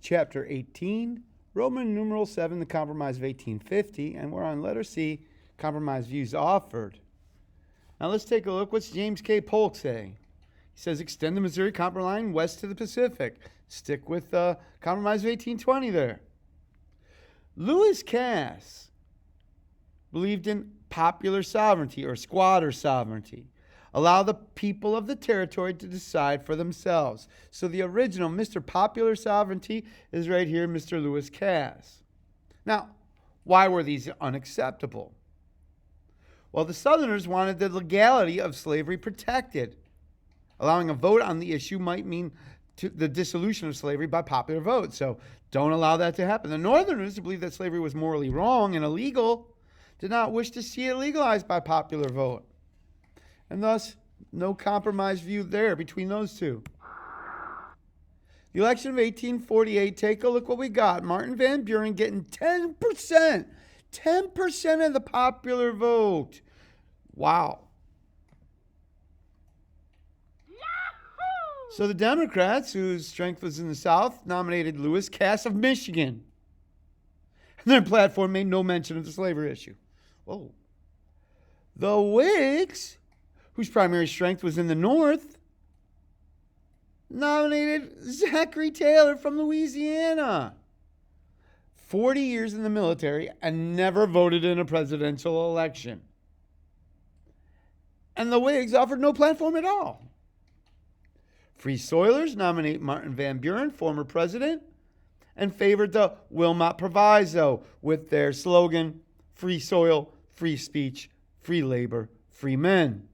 chapter 18, Roman numeral 7, the Compromise of 1850, and we're on letter C, compromise views offered. Now let's take a look. What's James K. Polk say? He says extend the Missouri Compromise line west to the Pacific. Stick with Compromise of 1820 there. Lewis Cass believed in popular sovereignty or squatter sovereignty. Allow the people of the territory to decide for themselves. So the original Mr. Popular Sovereignty is right here, Mr. Lewis Cass. Now, why were these unacceptable? Well, the Southerners wanted the legality of slavery protected. Allowing a vote on the issue might mean the dissolution of slavery by popular vote. So don't allow that to happen. The Northerners, who believed that slavery was morally wrong and illegal, did not wish to see it legalized by popular vote. And thus, no compromise view there between those two. The election of 1848, take a look what we got. Martin Van Buren getting 10%. 10% of the popular vote. Wow. Yahoo! So the Democrats, whose strength was in the South, nominated Lewis Cass of Michigan. And their platform made no mention of the slavery issue. Whoa. The Whigs, whose primary strength was in the North, nominated Zachary Taylor from Louisiana. 40 years in the military and never voted in a presidential election. And the Whigs offered no platform at all. Free Soilers nominate Martin Van Buren, former president, and favored the Wilmot Proviso with their slogan, free soil, free speech, free labor, free men.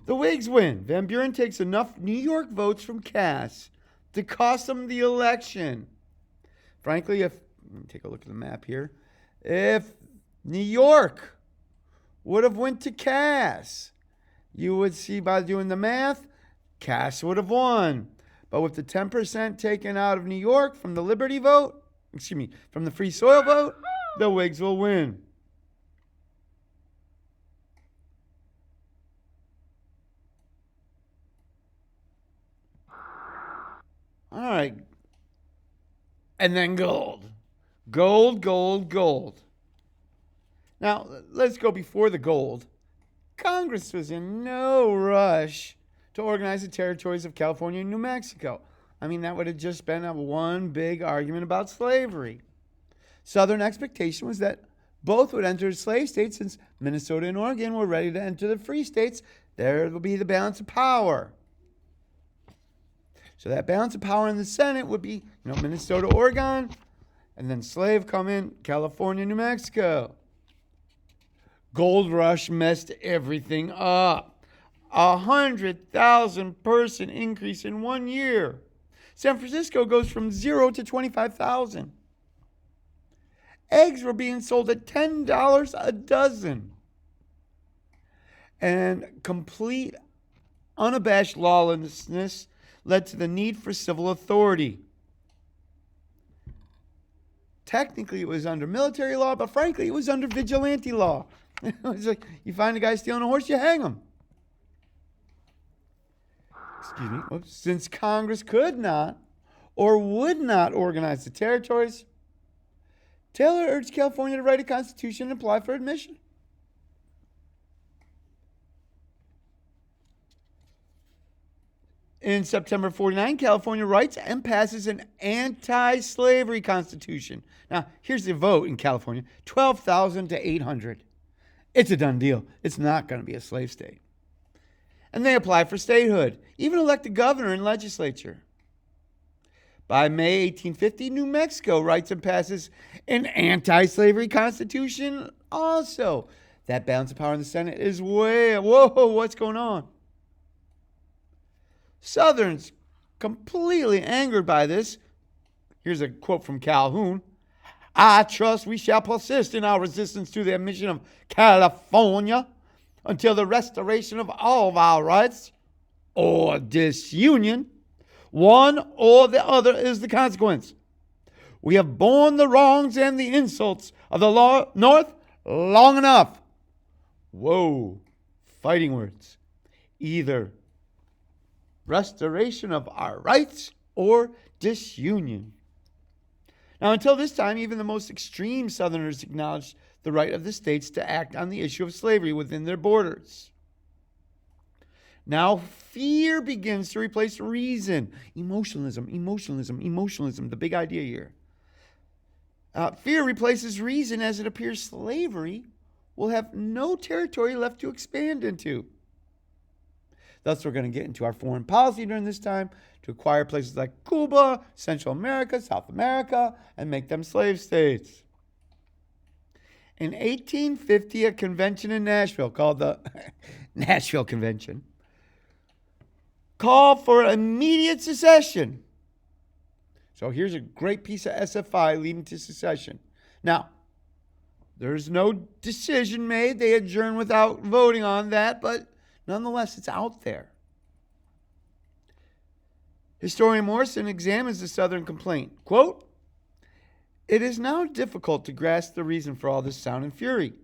The Whigs win. Van Buren takes enough New York votes from Cass to cost them the election. Frankly, let me take a look at the map here. If New York would have went to Cass, you would see by doing the math, Cass would have won. But with the 10% taken out of New York from the Liberty vote, from the Free Soil vote, the Whigs will win. All right. And then gold. Gold, gold, gold. Now, let's go before the gold. Congress was in no rush to organize the territories of California and New Mexico. I mean, that would have just been one big argument about slavery. Southern expectation was that both would enter the slave states since Minnesota and Oregon were ready to enter the free states. There will be the balance of power. So that balance of power in the Senate would be, Minnesota, Oregon, and then slave come in, California, New Mexico. Gold rush messed everything up. 100,000 person increase in 1 year. San Francisco goes from 0 to 25,000. Eggs were being sold at $10 a dozen. And complete, unabashed lawlessness led to the need for civil authority. Technically, it was under military law, but frankly, it was under vigilante law. It was like, you find a guy stealing a horse, you hang him. Since Congress could not or would not organize the territories, Taylor urged California to write a constitution and apply for admission. In September 49, California writes and passes an anti-slavery constitution. Now, here's the vote in California, 12,000 to 800. It's a done deal. It's not going to be a slave state. And they apply for statehood, even elect a governor and legislature. By May 1850, New Mexico writes and passes an anti-slavery constitution also. That balance of power in the Senate is whoa, what's going on? Southerns, completely angered by this. Here's a quote from Calhoun. I trust we shall persist in our resistance to the admission of California until the restoration of all of our rights or disunion. One or the other is the consequence. We have borne the wrongs and the insults of the North long enough. Whoa, fighting words. Either restoration of our rights or disunion. Now, until this time, even the most extreme Southerners acknowledged the right of the states to act on the issue of slavery within their borders. Now, fear begins to replace reason. Emotionalism, the big idea here. Fear replaces reason as it appears slavery will have no territory left to expand into. Thus, we're going to get into our foreign policy during this time to acquire places like Cuba, Central America, South America, and make them slave states. In 1850, a convention in Nashville called the Nashville Convention called for immediate secession. So here's a great piece of SFI leading to secession. Now, there's no decision made. They adjourned without voting on that, but nonetheless, it's out there. Historian Morrison examines the Southern complaint. Quote, "It is now difficult to grasp the reason for all this sound and fury.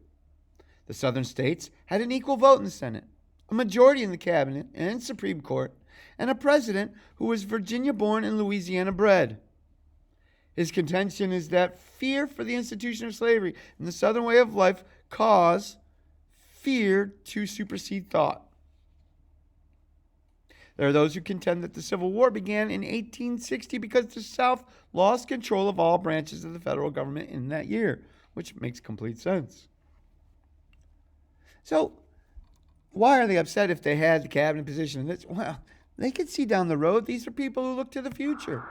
The Southern states had an equal vote in the Senate, a majority in the cabinet and Supreme Court, and a president who was Virginia-born and Louisiana-bred. His contention is that fear for the institution of slavery and the Southern way of life cause fear to supersede thought. There are those who contend that the Civil War began in 1860 because the South lost control of all branches of the federal government in that year," which makes complete sense. So, why are they upset if they had the cabinet position? Well, they could see down the road. These are people who look to the future.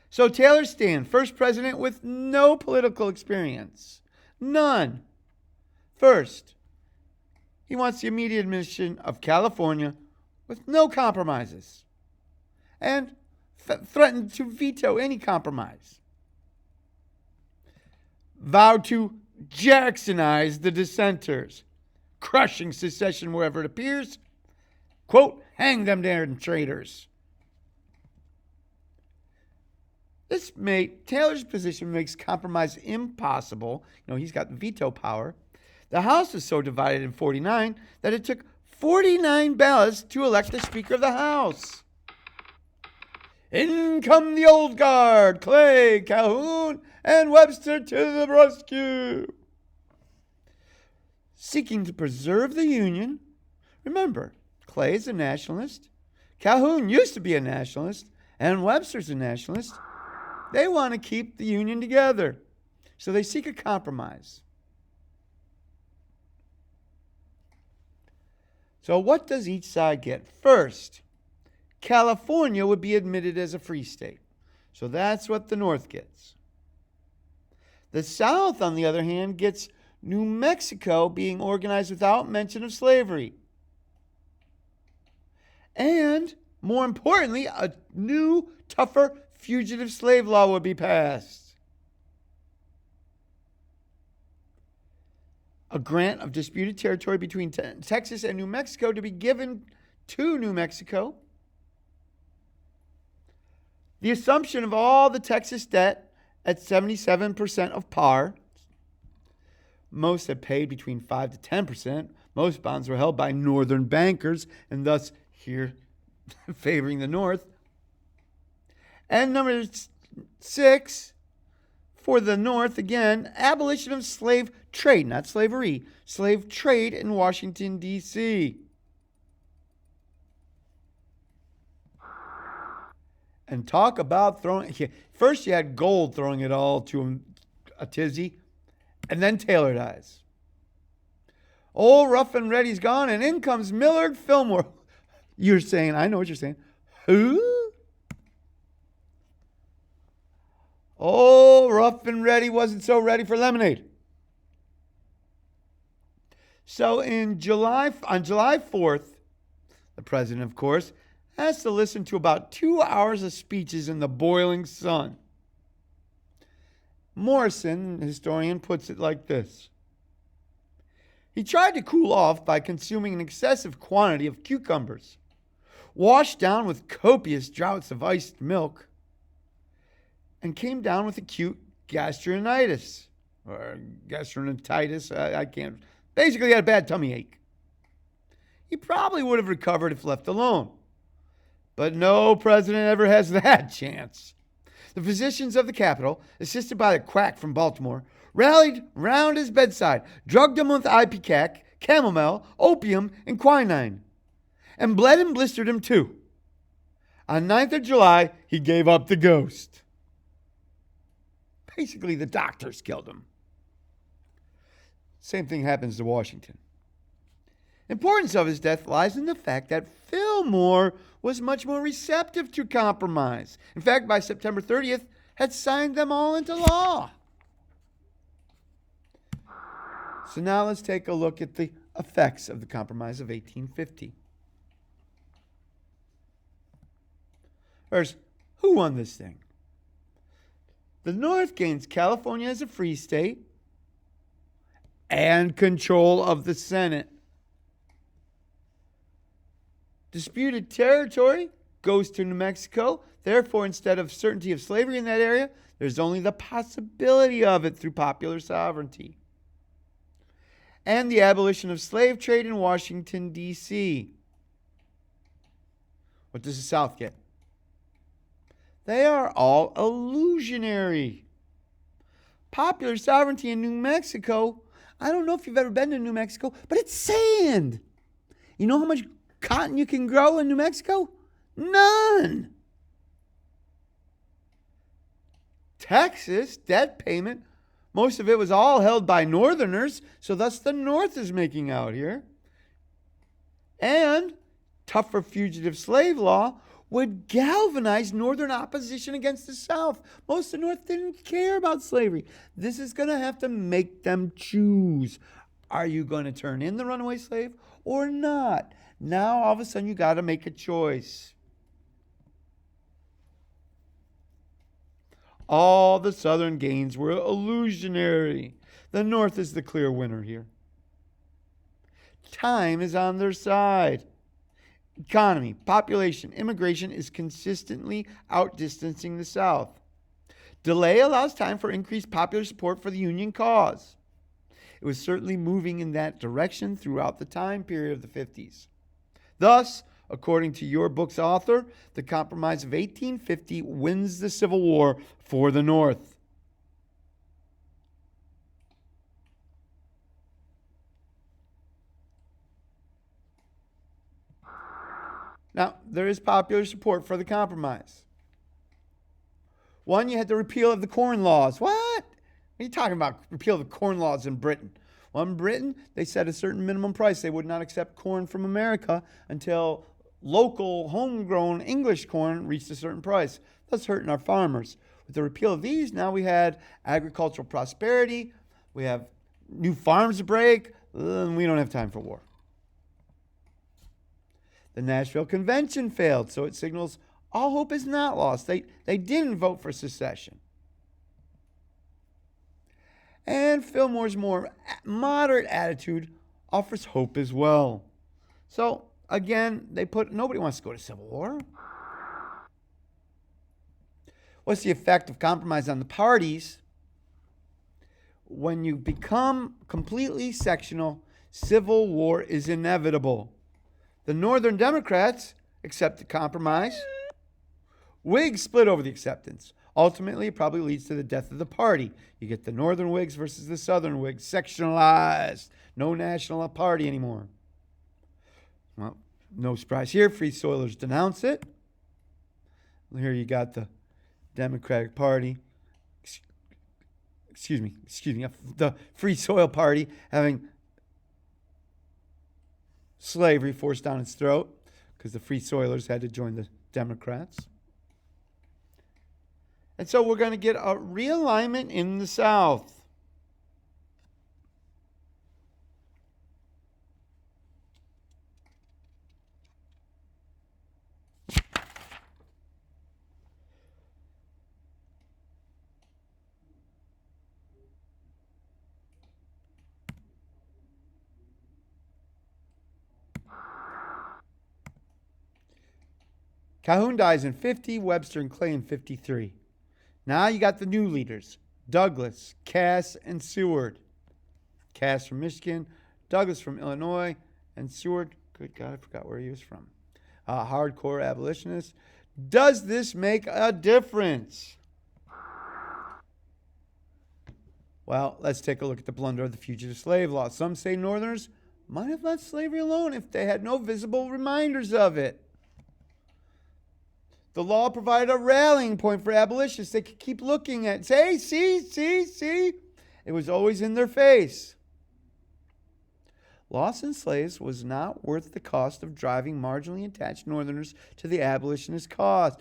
So Taylor Stand, first president with no political experience. None. First, he wants the immediate admission of California with no compromises, and threatened to veto any compromise. Vowed to Jacksonize the dissenters, crushing secession wherever it appears. Quote, "Hang them damn traitors." Taylor's position makes compromise impossible. He's got veto power. The House was so divided in 49 that it took 49 ballots to elect the Speaker of the House. In come the old guard, Clay, Calhoun, and Webster to the rescue. Seeking to preserve the Union. Remember, Clay is a nationalist. Calhoun used to be a nationalist, and Webster's a nationalist. They want to keep the Union together, so they seek a compromise. So what does each side get? First, California would be admitted as a free state. So that's what the North gets. The South, on the other hand, gets New Mexico being organized without mention of slavery. And, more importantly, a new, tougher fugitive slave law would be passed. A grant of disputed territory between Texas and New Mexico to be given to New Mexico. The assumption of all the Texas debt at 77% of par. Most had paid between 5 to 10%. Most bonds were held by northern bankers, and thus here favoring the North. And number 6, for the North, again, abolition of slave trade, not slavery, slave trade in Washington, D.C. And talk about throwing, first you had Gold throwing it all to a tizzy, and then Taylor dies. Old Rough and Ready's gone, and in comes Millard Fillmore. You're saying, I know what you're saying. Who? Old Rough and Ready wasn't so ready for lemonade. So on July 4th, the president, of course, has to listen to about 2 hours of speeches in the boiling sun. Morrison, the historian, puts it like this. He tried to cool off by consuming an excessive quantity of cucumbers, washed down with copious draughts of iced milk, and came down with acute gastroenteritis, or gastroenteritis, I can't, basically had a bad tummy ache. He probably would have recovered if left alone. But no president ever has that chance. The physicians of the Capitol, assisted by the quack from Baltimore, rallied round his bedside, drugged him with ipecac, chamomile, opium, and quinine, and bled and blistered him too. On 9th of July, he gave up the ghost. Basically, the doctors killed him. Same thing happens to Washington. Importance of his death lies in the fact that Fillmore was much more receptive to compromise. In fact, by September 30th, had signed them all into law. So now let's take a look at the effects of the Compromise of 1850. First, who won this thing? The North gains California as a free state and control of the Senate. Disputed territory goes to New Mexico. Therefore, instead of certainty of slavery in that area, there's only the possibility of it through popular sovereignty. And the abolition of slave trade in Washington, D.C. What does the South get? They are all illusionary. Popular sovereignty in New Mexico, I don't know if you've ever been to New Mexico, but it's sand. You know how much cotton you can grow in New Mexico? None. Texas, debt payment, most of it was all held by Northerners, so thus the North is making out here. And tougher fugitive slave law would galvanize Northern opposition against the South. Most of the North didn't care about slavery. This is going to have to make them choose. Are you going to turn in the runaway slave or not? Now, all of a sudden, you got to make a choice. All the Southern gains were illusionary. The North is the clear winner here. Time is on their side. Economy, population, immigration is consistently outdistancing the South. Delay allows time for increased popular support for the Union cause. It was certainly moving in that direction throughout the time period of the 50s. Thus, according to your book's author, the Compromise of 1850 wins the Civil War for the North. Now, there is popular support for the compromise. One, you had the repeal of the Corn Laws. What? What are you talking about? Repeal of the Corn Laws in Britain. Well, in Britain, they set a certain minimum price. They would not accept corn from America until local, homegrown English corn reached a certain price. That's hurting our farmers. With the repeal of these, now we had agricultural prosperity. We have new farms to break. We don't have time for war. The Nashville Convention failed, so it signals all hope is not lost. They didn't vote for secession. And Fillmore's more moderate attitude offers hope as well. So, again, nobody wants to go to civil war. What's the effect of compromise on the parties? When you become completely sectional, civil war is inevitable. The Northern Democrats accept the compromise. Whigs split over the acceptance. Ultimately, it probably leads to the death of the party. You get the Northern Whigs versus the Southern Whigs, sectionalized. No national party anymore. Well, no surprise here. Free Soilers denounce it. Here you got the Democratic Party. Excuse me. The Free Soil Party having slavery forced down its throat because the Free Soilers had to join the Democrats. And so we're going to get a realignment in the South. Calhoun dies in 50, Webster and Clay in 53. Now you got the new leaders, Douglas, Cass, and Seward. Cass from Michigan, Douglas from Illinois, and Seward, good God, I forgot where he was from. hardcore abolitionists. Does this make a difference? Well, let's take a look at the blunder of the fugitive slave law. Some say Northerners might have left slavery alone if they had no visible reminders of it. The law provided a rallying point for abolitionists. They could keep looking at, say, see. It was always in their face. Loss in slaves was not worth the cost of driving marginally attached Northerners to the abolitionist cause.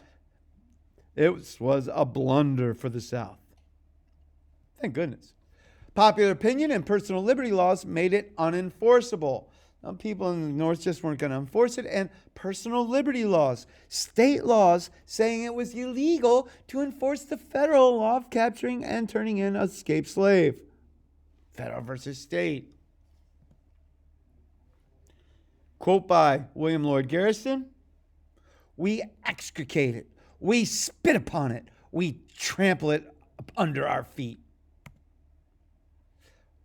It was a blunder for the South. Thank goodness. Popular opinion and personal liberty laws made it unenforceable. Some people in the North just weren't going to enforce it. And personal liberty laws, state laws saying it was illegal to enforce the federal law of capturing and turning in an escaped slave. Federal versus state. Quote by William Lloyd Garrison, "We extricate it, we spit upon it, we trample it under our feet."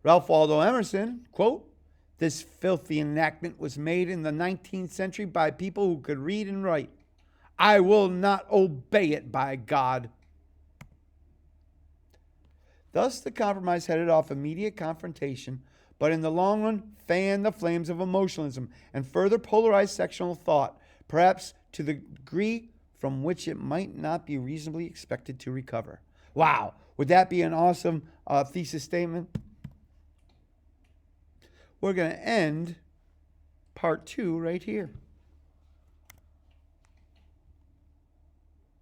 Ralph Waldo Emerson, quote, "This filthy enactment was made in the 19th century by people who could read and write. I will not obey it, by God." Thus, the compromise headed off immediate confrontation, but in the long run fanned the flames of emotionalism and further polarized sectional thought, perhaps to the degree from which it might not be reasonably expected to recover. Wow, would that be an awesome thesis statement? We're going to end part 2 right here.